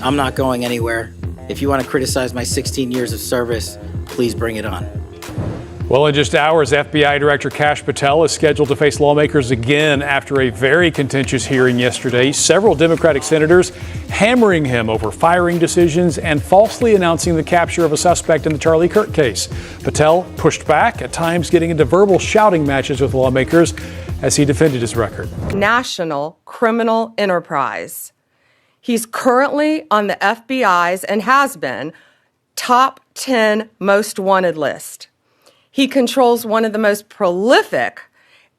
I'm not going anywhere. If you want to criticize my 16 years of service, please bring it on. Well, in just hours, FBI Director Kash Patel is scheduled to face lawmakers again after a very contentious hearing yesterday. Several Democratic senators hammering him over firing decisions and falsely announcing the capture of a suspect in the Charlie Kirk case. Patel pushed back, at times getting into verbal shouting matches with lawmakers as he defended his record. National criminal enterprise. He's currently on the FBI's, and has been, top 10 most wanted list. He controls one of the most prolific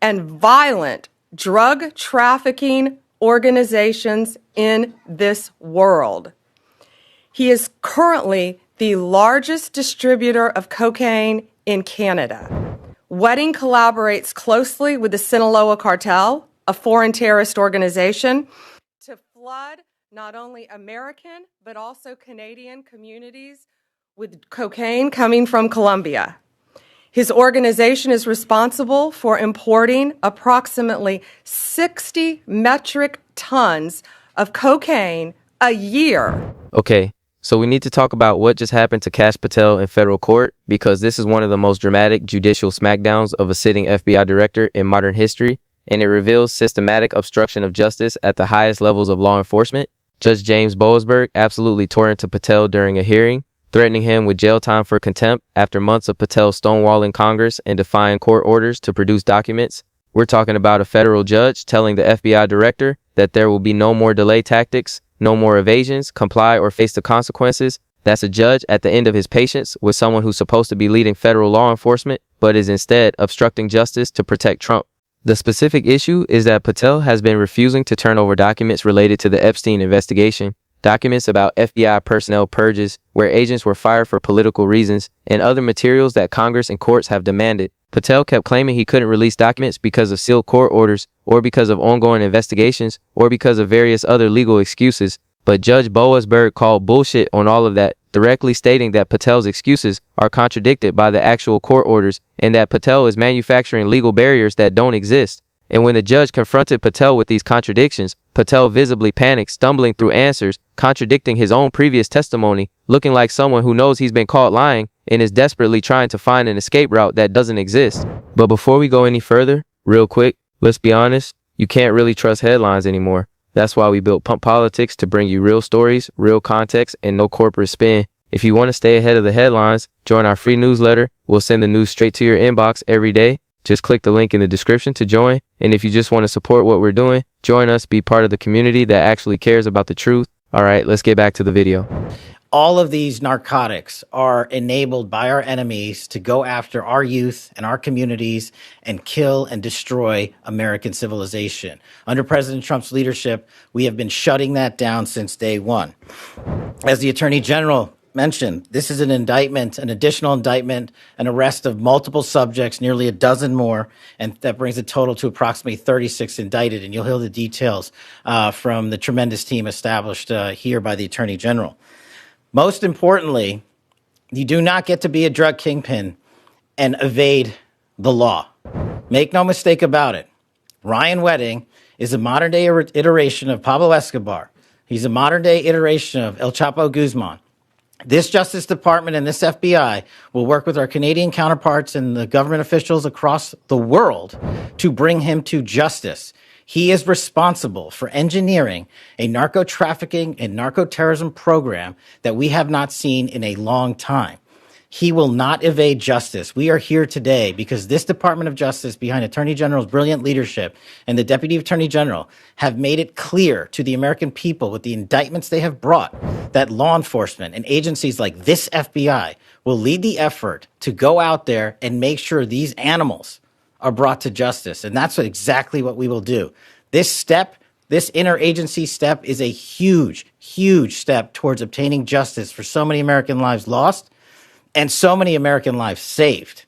and violent drug trafficking organizations in this world. He is currently the largest distributor of cocaine in Canada. Wedding collaborates closely with the Sinaloa cartel, a foreign terrorist organization, to flood not only American but also Canadian communities with cocaine coming from Colombia. His organization is responsible for importing approximately 60 metric tons of cocaine a year. Okay, so we need to talk about what just happened to Kash Patel in federal court, because this is one of the most dramatic judicial smackdowns of a sitting FBI director in modern history, and it reveals systematic obstruction of justice at the highest levels of law enforcement. Judge James Boasberg absolutely tore into Patel during a hearing, threatening him with jail time for contempt after months of Patel stonewalling Congress and defying court orders to produce documents. We're talking about a federal judge telling the FBI director that there will be no more delay tactics, no more evasions, comply or face the consequences. That's a judge at the end of his patience with someone who's supposed to be leading federal law enforcement, but is instead obstructing justice to protect Trump. The specific issue is that Patel has been refusing to turn over documents related to the Epstein investigation, documents about FBI personnel purges where agents were fired for political reasons, and other materials that Congress and courts have demanded. Patel kept claiming he couldn't release documents because of sealed court orders, or because of ongoing investigations, or because of various other legal excuses. But Judge Boasberg called bullshit on all of that, directly stating that Patel's excuses are contradicted by the actual court orders, and that Patel is manufacturing legal barriers that don't exist. And when the judge confronted Patel with these contradictions, Patel visibly panicked, stumbling through answers, contradicting his own previous testimony, looking like someone who knows he's been caught lying and is desperately trying to find an escape route that doesn't exist. But before we go any further, real quick, let's be honest, you can't really trust headlines anymore. That's why we built Pump Politics, to bring you real stories, real context, and no corporate spin. If you want to stay ahead of the headlines, join our free newsletter. We'll send the news straight to your inbox every day. Just click the link in the description to join. And if you just want to support what we're doing, join us, be part of the community that actually cares about the truth. All right, let's get back to the video. All of these narcotics are enabled by our enemies to go after our youth and our communities and kill and destroy American civilization. Under President Trump's leadership, we have been shutting that down since day one. As the Attorney General mentioned, this is an indictment, an additional indictment, an arrest of multiple subjects, nearly a dozen more, and that brings the total to approximately 36 indicted. And you'll hear the details from the tremendous team established here by the Attorney General. Most importantly, you do not get to be a drug kingpin and evade the law. Make no mistake about it. Ryan Wedding is a modern-day iteration of Pablo Escobar. He's a modern-day iteration of El Chapo Guzman. This Justice Department and this FBI will work with our Canadian counterparts and the government officials across the world to bring him to justice. He is responsible for engineering a narco-trafficking and narco-terrorism program that we have not seen in a long time. He will not evade justice. We are here today because this Department of Justice, behind Attorney General's brilliant leadership and the Deputy Attorney General, have made it clear to the American people with the indictments they have brought that law enforcement and agencies like this FBI will lead the effort to go out there and make sure these animals are brought to justice. And that's exactly what we will do. This step, this interagency step, is a huge, huge step towards obtaining justice for so many American lives lost and so many American lives saved.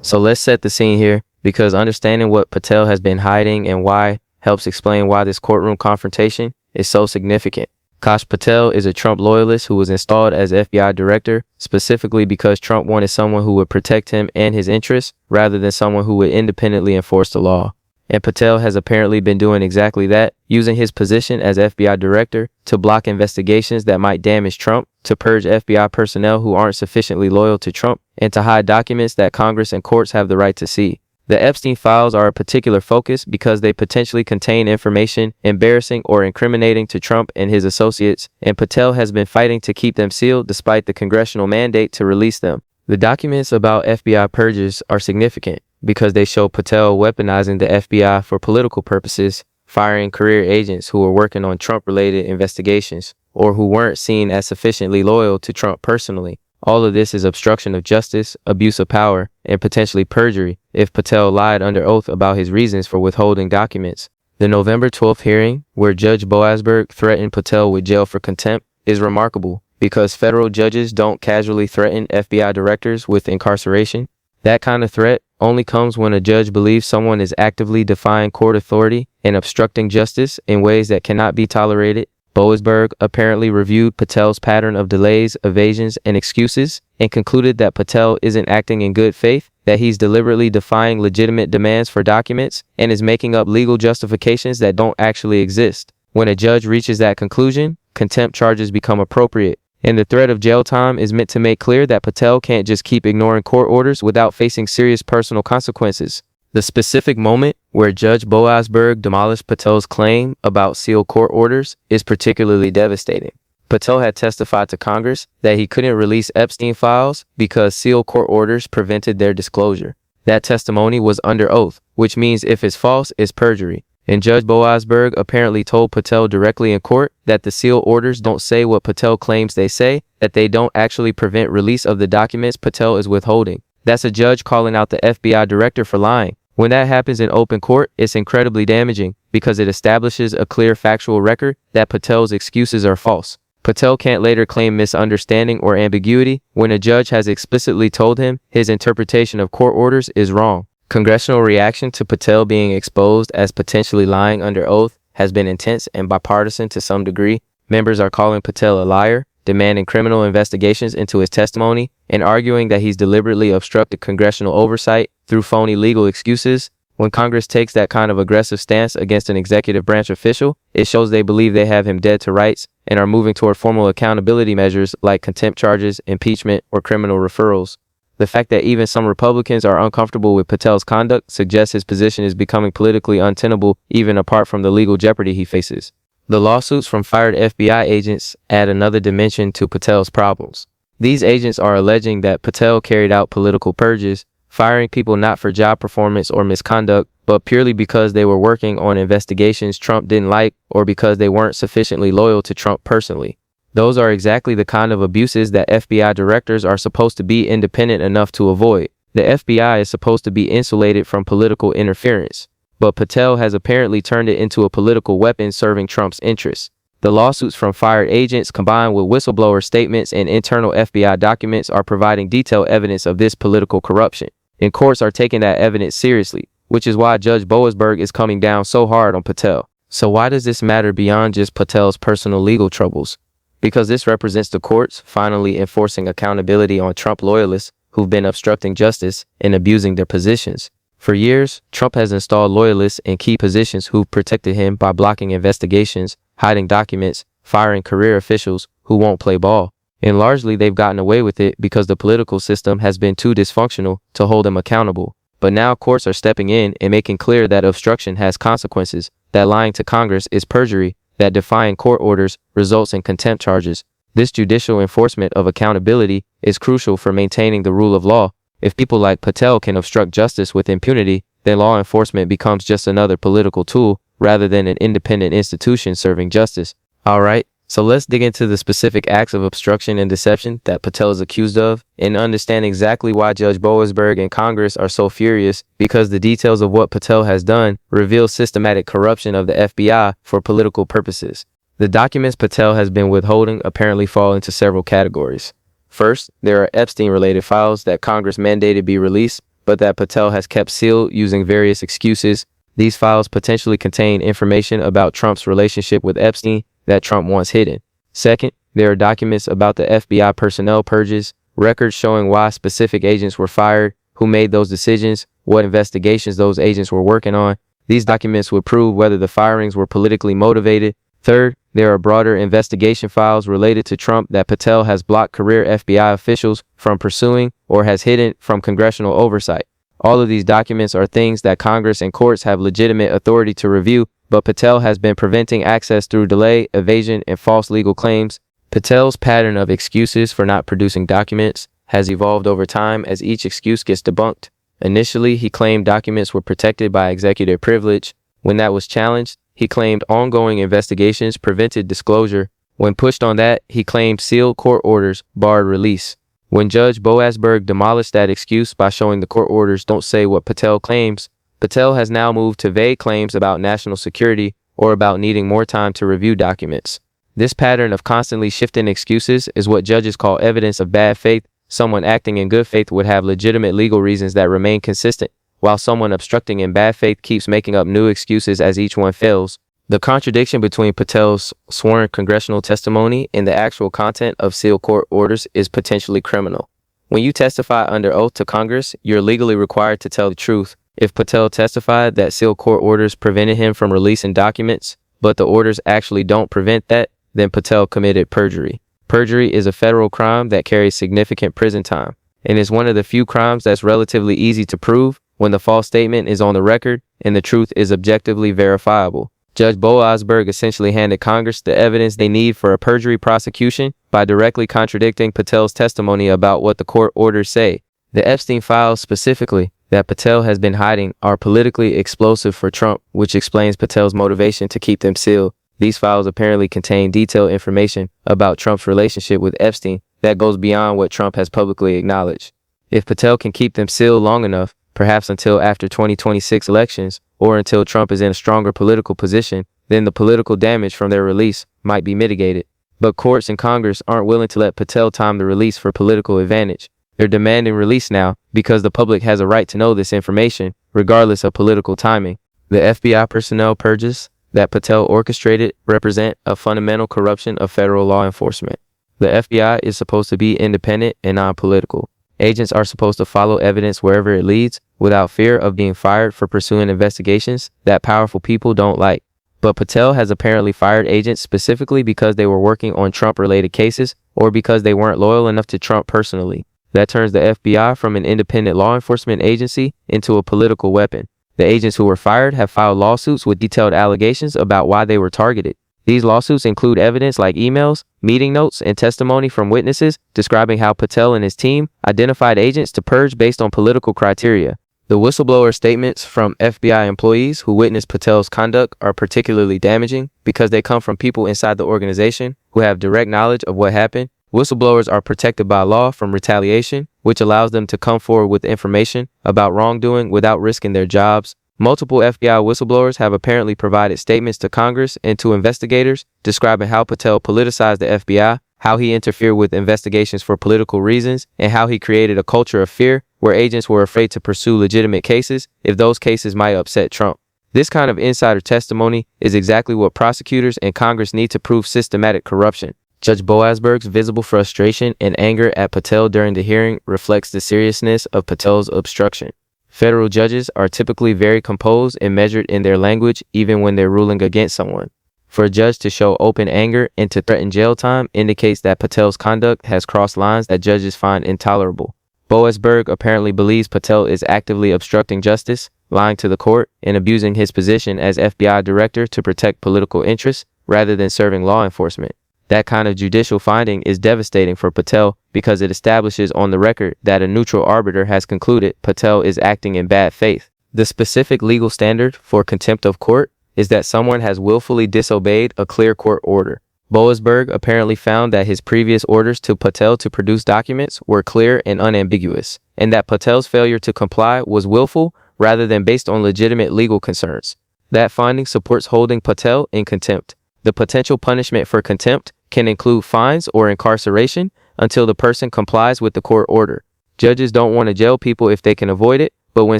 So let's set the scene here, because understanding what Patel has been hiding and why helps explain why this courtroom confrontation is so significant. Kash Patel is a Trump loyalist who was installed as FBI director specifically because Trump wanted someone who would protect him and his interests rather than someone who would independently enforce the law. And Patel has apparently been doing exactly that, using his position as FBI director to block investigations that might damage Trump, to purge FBI personnel who aren't sufficiently loyal to Trump, and to hide documents that Congress and courts have the right to see. The Epstein files are a particular focus because they potentially contain information embarrassing or incriminating to Trump and his associates, and Patel has been fighting to keep them sealed despite the congressional mandate to release them. The documents about FBI purges are significant because they show Patel weaponizing the FBI for political purposes, firing career agents who were working on Trump-related investigations or who weren't seen as sufficiently loyal to Trump personally. All of this is obstruction of justice, abuse of power, and potentially perjury if Patel lied under oath about his reasons for withholding documents. The November 12th hearing, where Judge Boasberg threatened Patel with jail for contempt, is remarkable because federal judges don't casually threaten FBI directors with incarceration. That kind of threat only comes when a judge believes someone is actively defying court authority and obstructing justice in ways that cannot be tolerated. Boasberg apparently reviewed Patel's pattern of delays, evasions, and excuses and concluded that Patel isn't acting in good faith, that he's deliberately defying legitimate demands for documents and is making up legal justifications that don't actually exist. When a judge reaches that conclusion, contempt charges become appropriate, and the threat of jail time is meant to make clear that Patel can't just keep ignoring court orders without facing serious personal consequences. The specific moment where Judge Boasberg demolished Patel's claim about sealed court orders is particularly devastating. Patel had testified to Congress that he couldn't release Epstein files because sealed court orders prevented their disclosure. That testimony was under oath, which means if it's false, it's perjury. And Judge Boasberg apparently told Patel directly in court that the sealed orders don't say what Patel claims they say, that they don't actually prevent release of the documents Patel is withholding. That's a judge calling out the FBI director for lying. When that happens in open court, it's incredibly damaging because it establishes a clear factual record that Patel's excuses are false. Patel can't later claim misunderstanding or ambiguity when a judge has explicitly told him his interpretation of court orders is wrong. Congressional reaction to Patel being exposed as potentially lying under oath has been intense and bipartisan to some degree. Members are calling Patel a liar, demanding criminal investigations into his testimony, and arguing that he's deliberately obstructed congressional oversight through phony legal excuses. When Congress takes that kind of aggressive stance against an executive branch official, it shows they believe they have him dead to rights and are moving toward formal accountability measures like contempt charges, impeachment, or criminal referrals. The fact that even some Republicans are uncomfortable with Patel's conduct suggests his position is becoming politically untenable even apart from the legal jeopardy he faces. The lawsuits from fired FBI agents add another dimension to Patel's problems. These agents are alleging that Patel carried out political purges, firing people not for job performance or misconduct, but purely because they were working on investigations Trump didn't like or because they weren't sufficiently loyal to Trump personally. Those are exactly the kind of abuses that FBI directors are supposed to be independent enough to avoid. The FBI is supposed to be insulated from political interference, but Patel has apparently turned it into a political weapon serving Trump's interests. The lawsuits from fired agents combined with whistleblower statements and internal FBI documents are providing detailed evidence of this political corruption, and courts are taking that evidence seriously, which is why Judge Boasberg is coming down so hard on Patel. So why does this matter beyond just Patel's personal legal troubles? Because this represents the courts finally enforcing accountability on Trump loyalists who've been obstructing justice and abusing their positions. For years, Trump has installed loyalists in key positions who've protected him by blocking investigations, hiding documents, firing career officials who won't play ball. And largely they've gotten away with it because the political system has been too dysfunctional to hold them accountable. But now courts are stepping in and making clear that obstruction has consequences, that lying to Congress is perjury, that defying court orders results in contempt charges. This judicial enforcement of accountability is crucial for maintaining the rule of law. If people like Patel can obstruct justice with impunity, then law enforcement becomes just another political tool rather than an independent institution serving justice. All right, so let's dig into the specific acts of obstruction and deception that Patel is accused of and understand exactly why Judge Boasberg and Congress are so furious, because the details of what Patel has done reveal systematic corruption of the FBI for political purposes. The documents Patel has been withholding apparently fall into several categories. First, there are Epstein-related files that Congress mandated be released, but that Patel has kept sealed using various excuses. These files potentially contain information about Trump's relationship with Epstein that Trump wants hidden. Second, there are documents about the FBI personnel purges, records showing why specific agents were fired, who made those decisions, what investigations those agents were working on. These documents would prove whether the firings were politically motivated. Third, there are broader investigation files related to Trump that Patel has blocked career FBI officials from pursuing or has hidden from congressional oversight. All of these documents are things that Congress and courts have legitimate authority to review, but Patel has been preventing access through delay, evasion, and false legal claims. Patel's pattern of excuses for not producing documents has evolved over time as each excuse gets debunked. Initially, he claimed documents were protected by executive privilege. When that was challenged, he claimed ongoing investigations prevented disclosure. When pushed on that, he claimed sealed court orders barred release. When Judge Boasberg demolished that excuse by showing the court orders don't say what Patel claims, Patel has now moved to vague claims about national security or about needing more time to review documents. This pattern of constantly shifting excuses is what judges call evidence of bad faith. Someone acting in good faith would have legitimate legal reasons that remain consistent, while someone obstructing in bad faith keeps making up new excuses as each one fails. The contradiction between Patel's sworn congressional testimony and the actual content of sealed court orders is potentially criminal. When you testify under oath to Congress, you're legally required to tell the truth. If Patel testified that sealed court orders prevented him from releasing documents, but the orders actually don't prevent that, then Patel committed perjury. Perjury is a federal crime that carries significant prison time, and is one of the few crimes that's relatively easy to prove when the false statement is on the record and the truth is objectively verifiable. Judge Boasberg essentially handed Congress the evidence they need for a perjury prosecution by directly contradicting Patel's testimony about what the court orders say. The Epstein files specifically that Patel has been hiding are politically explosive for Trump, which explains Patel's motivation to keep them sealed. These files apparently contain detailed information about Trump's relationship with Epstein that goes beyond what Trump has publicly acknowledged. If Patel can keep them sealed long enough, perhaps until after 2026 elections, or until Trump is in a stronger political position, then the political damage from their release might be mitigated. But courts and Congress aren't willing to let Patel time the release for political advantage. They're demanding release now because the public has a right to know this information, regardless of political timing. The FBI personnel purges that Patel orchestrated represent a fundamental corruption of federal law enforcement. The FBI is supposed to be independent and non-political. Agents are supposed to follow evidence wherever it leads without fear of being fired for pursuing investigations that powerful people don't like. But Patel has apparently fired agents specifically because they were working on Trump-related cases or because they weren't loyal enough to Trump personally. That turns the FBI from an independent law enforcement agency into a political weapon. The agents who were fired have filed lawsuits with detailed allegations about why they were targeted. These lawsuits include evidence like emails, meeting notes, and testimony from witnesses describing how Patel and his team identified agents to purge based on political criteria. The whistleblower statements from FBI employees who witnessed Patel's conduct are particularly damaging because they come from people inside the organization who have direct knowledge of what happened. Whistleblowers are protected by law from retaliation, which allows them to come forward with information about wrongdoing without risking their jobs. Multiple FBI whistleblowers have apparently provided statements to Congress and to investigators describing how Patel politicized the FBI, how he interfered with investigations for political reasons, and how he created a culture of fear where agents were afraid to pursue legitimate cases if those cases might upset Trump. This kind of insider testimony is exactly what prosecutors and Congress need to prove systematic corruption. Judge Boasberg's visible frustration and anger at Patel during the hearing reflects the seriousness of Patel's obstruction. Federal judges are typically very composed and measured in their language even when they're ruling against someone. For a judge to show open anger and to threaten jail time indicates that Patel's conduct has crossed lines that judges find intolerable. Boasberg apparently believes Patel is actively obstructing justice, lying to the court, and abusing his position as FBI director to protect political interests rather than serving law enforcement. That kind of judicial finding is devastating for Patel because it establishes on the record that a neutral arbiter has concluded Patel is acting in bad faith. The specific legal standard for contempt of court is that someone has willfully disobeyed a clear court order. Boasberg apparently found that his previous orders to Patel to produce documents were clear and unambiguous, and that Patel's failure to comply was willful rather than based on legitimate legal concerns. That finding supports holding Patel in contempt. The potential punishment for contempt can include fines or incarceration until the person complies with the court order. Judges don't want to jail people if they can avoid it, but when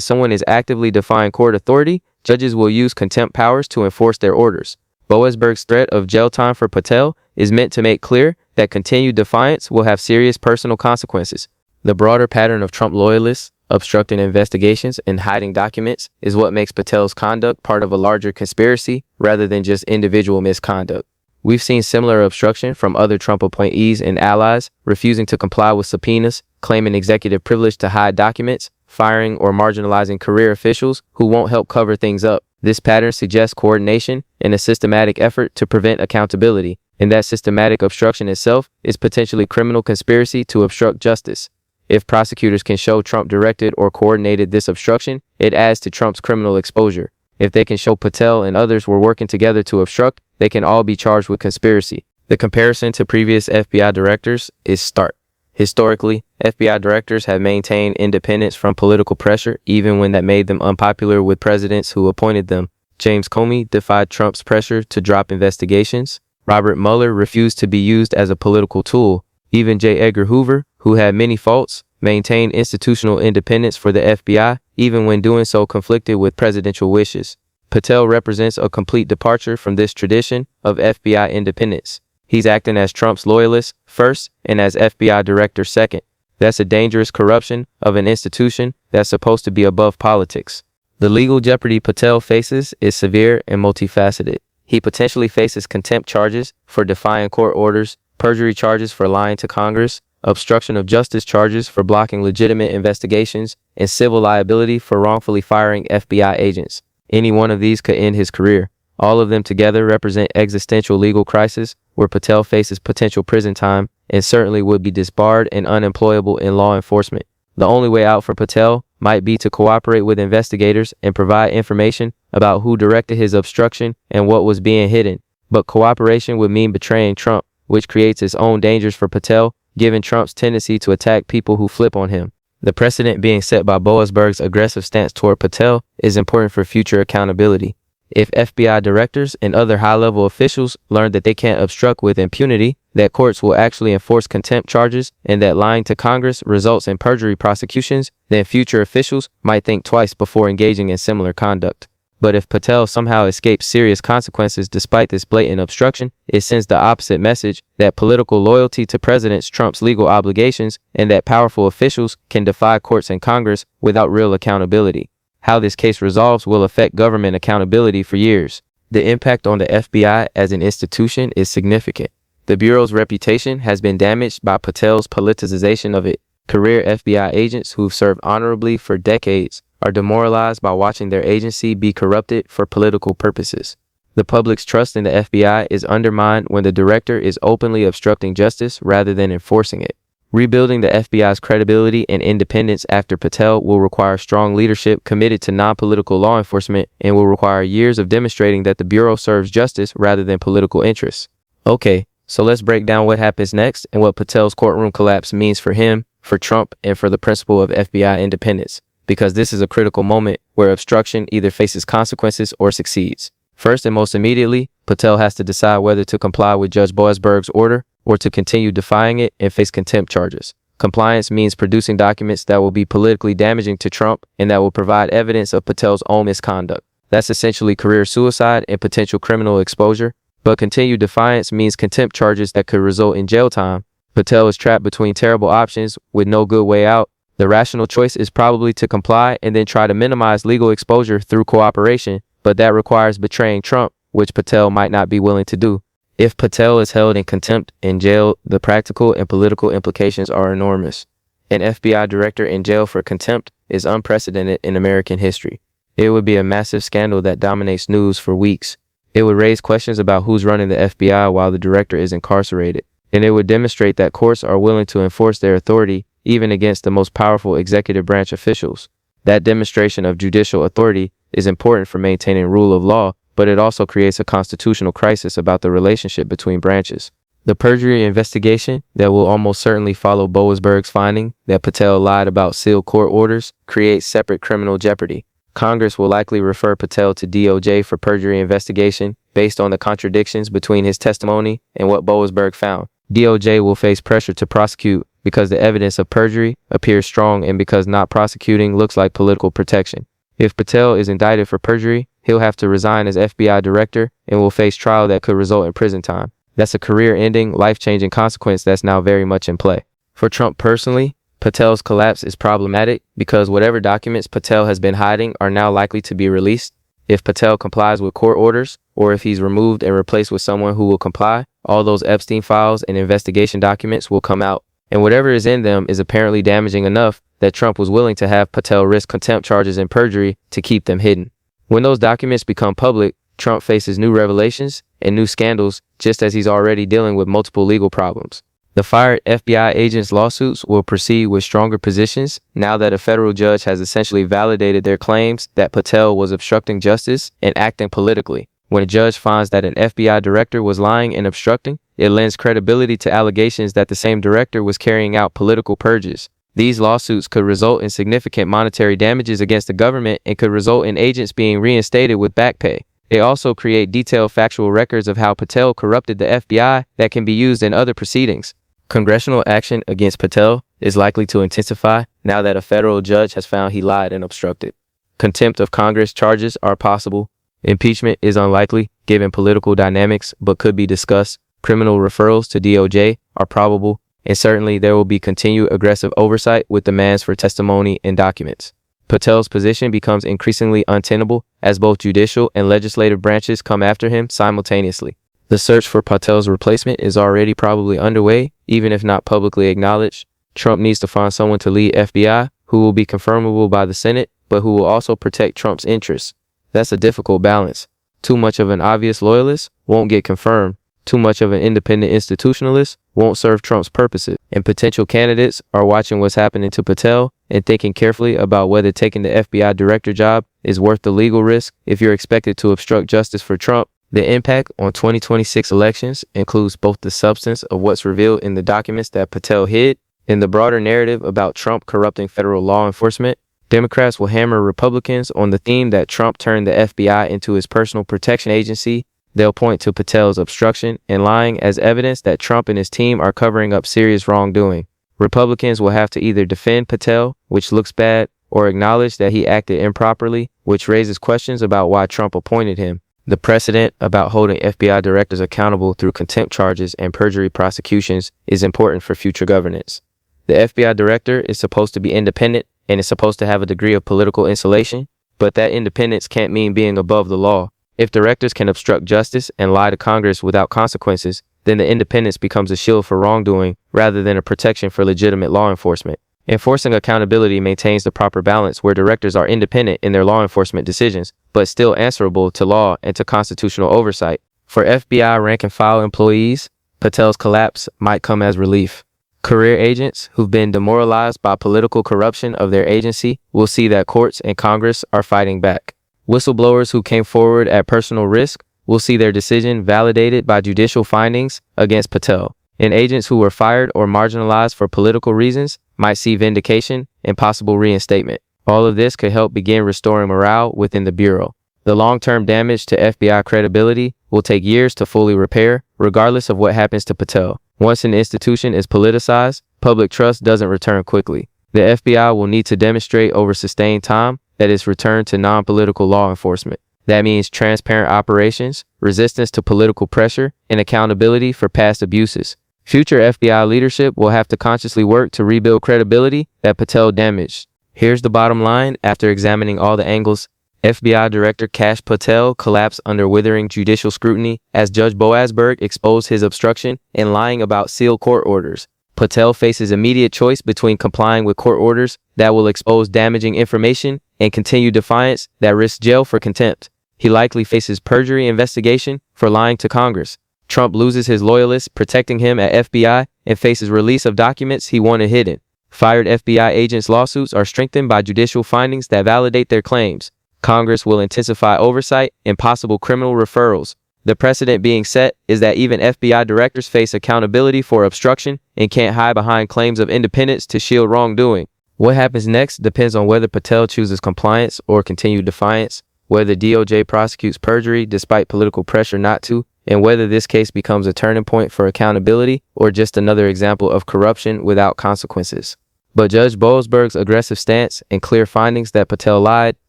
someone is actively defying court authority, judges will use contempt powers to enforce their orders. Boasberg's threat of jail time for Patel is meant to make clear that continued defiance will have serious personal consequences. The broader pattern of Trump loyalists obstructing investigations, and hiding documents is what makes Patel's conduct part of a larger conspiracy rather than just individual misconduct. We've seen similar obstruction from other Trump appointees and allies, refusing to comply with subpoenas, claiming executive privilege to hide documents, firing or marginalizing career officials who won't help cover things up. This pattern suggests coordination and a systematic effort to prevent accountability, and that systematic obstruction itself is potentially criminal conspiracy to obstruct justice. If prosecutors can show Trump directed or coordinated this obstruction, it adds to Trump's criminal exposure. If they can show Patel and others were working together to obstruct, they can all be charged with conspiracy. The comparison to previous FBI directors is stark. Historically, FBI directors have maintained independence from political pressure, even when that made them unpopular with presidents who appointed them. James Comey defied Trump's pressure to drop investigations. Robert Mueller refused to be used as a political tool. Even J. Edgar Hoover, who had many faults, maintained institutional independence for the FBI, even when doing so conflicted with presidential wishes. Patel represents a complete departure from this tradition of FBI independence. He's acting as Trump's loyalist first and as FBI director second. That's a dangerous corruption of an institution that's supposed to be above politics. The legal jeopardy Patel faces is severe and multifaceted. He potentially faces contempt charges for defying court orders, perjury charges for lying to Congress, obstruction of justice charges for blocking legitimate investigations, and civil liability for wrongfully firing FBI agents. Any one of these could end his career. All of them together represent existential legal crisis where Patel faces potential prison time and certainly would be disbarred and unemployable in law enforcement. The only way out for Patel might be to cooperate with investigators and provide information about who directed his obstruction and what was being hidden. But cooperation would mean betraying Trump, which creates its own dangers for Patel, given Trump's tendency to attack people who flip on him. The precedent being set by Boasberg's aggressive stance toward Patel is important for future accountability. If FBI directors and other high-level officials learn that they can't obstruct with impunity, that courts will actually enforce contempt charges, and that lying to Congress results in perjury prosecutions, then future officials might think twice before engaging in similar conduct. But if Patel somehow escapes serious consequences despite this blatant obstruction, it sends the opposite message that political loyalty to President Trump's legal obligations and that powerful officials can defy courts and Congress without real accountability. How this case resolves will affect government accountability for years. The impact on the FBI as an institution is significant. The Bureau's reputation has been damaged by Patel's politicization of it. Career FBI agents who've served honorably for decades are demoralized by watching their agency be corrupted for political purposes. The public's trust in the FBI is undermined when the director is openly obstructing justice rather than enforcing it. Rebuilding the FBI's credibility and independence after Patel will require strong leadership committed to non-political law enforcement and will require years of demonstrating that the Bureau serves justice rather than political interests. Okay, so let's break down what happens next and what Patel's courtroom collapse means for him, for Trump, and for the principle of FBI independence, because this is a critical moment where obstruction either faces consequences or succeeds. First and most immediately, Patel has to decide whether to comply with Judge Boasberg's order or to continue defying it and face contempt charges. Compliance means producing documents that will be politically damaging to Trump and that will provide evidence of Patel's own misconduct. That's essentially career suicide and potential criminal exposure. But continued defiance means contempt charges that could result in jail time. Patel is trapped between terrible options with no good way out. The rational choice is probably to comply and then try to minimize legal exposure through cooperation, but that requires betraying Trump, which Patel might not be willing to do. If Patel is held in contempt in jail, the practical and political implications are enormous. An FBI director in jail for contempt is unprecedented in American history. It would be a massive scandal that dominates news for weeks. It would raise questions about who's running the FBI while the director is incarcerated, and it would demonstrate that courts are willing to enforce their authority even against the most powerful executive branch officials. That demonstration of judicial authority is important for maintaining rule of law, but it also creates a constitutional crisis about the relationship between branches. The perjury investigation that will almost certainly follow Boasberg's finding that Patel lied about sealed court orders creates separate criminal jeopardy. Congress will likely refer Patel to DOJ for perjury investigation based on the contradictions between his testimony and what Boasberg found. DOJ will face pressure to prosecute because the evidence of perjury appears strong and because not prosecuting looks like political protection. If Patel is indicted for perjury, he'll have to resign as FBI director and will face trial that could result in prison time. That's a career-ending, life-changing consequence that's now very much in play. For Trump personally, Patel's collapse is problematic because whatever documents Patel has been hiding are now likely to be released. If Patel complies with court orders, or if he's removed and replaced with someone who will comply, all those Epstein files and investigation documents will come out. And whatever is in them is apparently damaging enough that Trump was willing to have Patel risk contempt charges and perjury to keep them hidden. When those documents become public, Trump faces new revelations and new scandals, just as he's already dealing with multiple legal problems. The fired FBI agents' lawsuits will proceed with stronger positions now that a federal judge has essentially validated their claims that Patel was obstructing justice and acting politically. When a judge finds that an FBI director was lying and obstructing, it lends credibility to allegations that the same director was carrying out political purges. These lawsuits could result in significant monetary damages against the government and could result in agents being reinstated with back pay. They also create detailed factual records of how Patel corrupted the FBI that can be used in other proceedings. Congressional action against Patel is likely to intensify now that a federal judge has found he lied and obstructed. Contempt of Congress charges are possible. Impeachment is unlikely, given political dynamics, but could be discussed. Criminal referrals to DOJ are probable, and certainly there will be continued aggressive oversight with demands for testimony and documents. Patel's position becomes increasingly untenable as both judicial and legislative branches come after him simultaneously. The search for Patel's replacement is already probably underway, even if not publicly acknowledged. Trump needs to find someone to lead FBI who will be confirmable by the Senate, but who will also protect Trump's interests. That's a difficult balance. Too much of an obvious loyalist won't get confirmed. Too much of an independent institutionalist won't serve Trump's purposes. And potential candidates are watching what's happening to Patel and thinking carefully about whether taking the FBI director job is worth the legal risk if you're expected to obstruct justice for Trump. The impact on 2026 elections includes both the substance of what's revealed in the documents that Patel hid and the broader narrative about Trump corrupting federal law enforcement. Democrats will hammer Republicans on the theme that Trump turned the FBI into his personal protection agency. They'll point to Patel's obstruction and lying as evidence that Trump and his team are covering up serious wrongdoing. Republicans will have to either defend Patel, which looks bad, or acknowledge that he acted improperly, which raises questions about why Trump appointed him. The precedent about holding FBI directors accountable through contempt charges and perjury prosecutions is important for future governance. The FBI director is supposed to be independent and is supposed to have a degree of political insulation, but that independence can't mean being above the law. If directors can obstruct justice and lie to Congress without consequences, then the independence becomes a shield for wrongdoing rather than a protection for legitimate law enforcement. Enforcing accountability maintains the proper balance where directors are independent in their law enforcement decisions, but still answerable to law and to constitutional oversight. For FBI rank-and-file employees, Patel's collapse might come as relief. Career agents who've been demoralized by political corruption of their agency will see that courts and Congress are fighting back. Whistleblowers who came forward at personal risk will see their decision validated by judicial findings against Patel. And agents who were fired or marginalized for political reasons might see vindication and possible reinstatement. All of this could help begin restoring morale within the Bureau. The long-term damage to FBI credibility will take years to fully repair, regardless of what happens to Patel. Once an institution is politicized, public trust doesn't return quickly. The FBI will need to demonstrate over sustained time that it's returned to non-political law enforcement. That means transparent operations, resistance to political pressure, and accountability for past abuses. Future FBI leadership will have to consciously work to rebuild credibility that Patel damaged. Here's the bottom line after examining all the angles. FBI Director Kash Patel collapsed under withering judicial scrutiny as Judge Boasberg exposed his obstruction and lying about sealed court orders. Patel faces immediate choice between complying with court orders that will expose damaging information and continued defiance that risks jail for contempt. He likely faces perjury investigation for lying to Congress. Trump loses his loyalists protecting him at FBI and faces release of documents he wanted hidden. Fired FBI agents' lawsuits are strengthened by judicial findings that validate their claims. Congress will intensify oversight and possible criminal referrals. The precedent being set is that even FBI directors face accountability for obstruction and can't hide behind claims of independence to shield wrongdoing. What happens next depends on whether Patel chooses compliance or continued defiance, whether DOJ prosecutes perjury despite political pressure not to, and whether this case becomes a turning point for accountability or just another example of corruption without consequences. But Judge Boasberg's aggressive stance and clear findings that Patel lied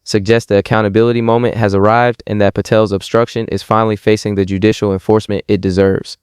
suggest the accountability moment has arrived and that Patel's obstruction is finally facing the judicial enforcement it deserves.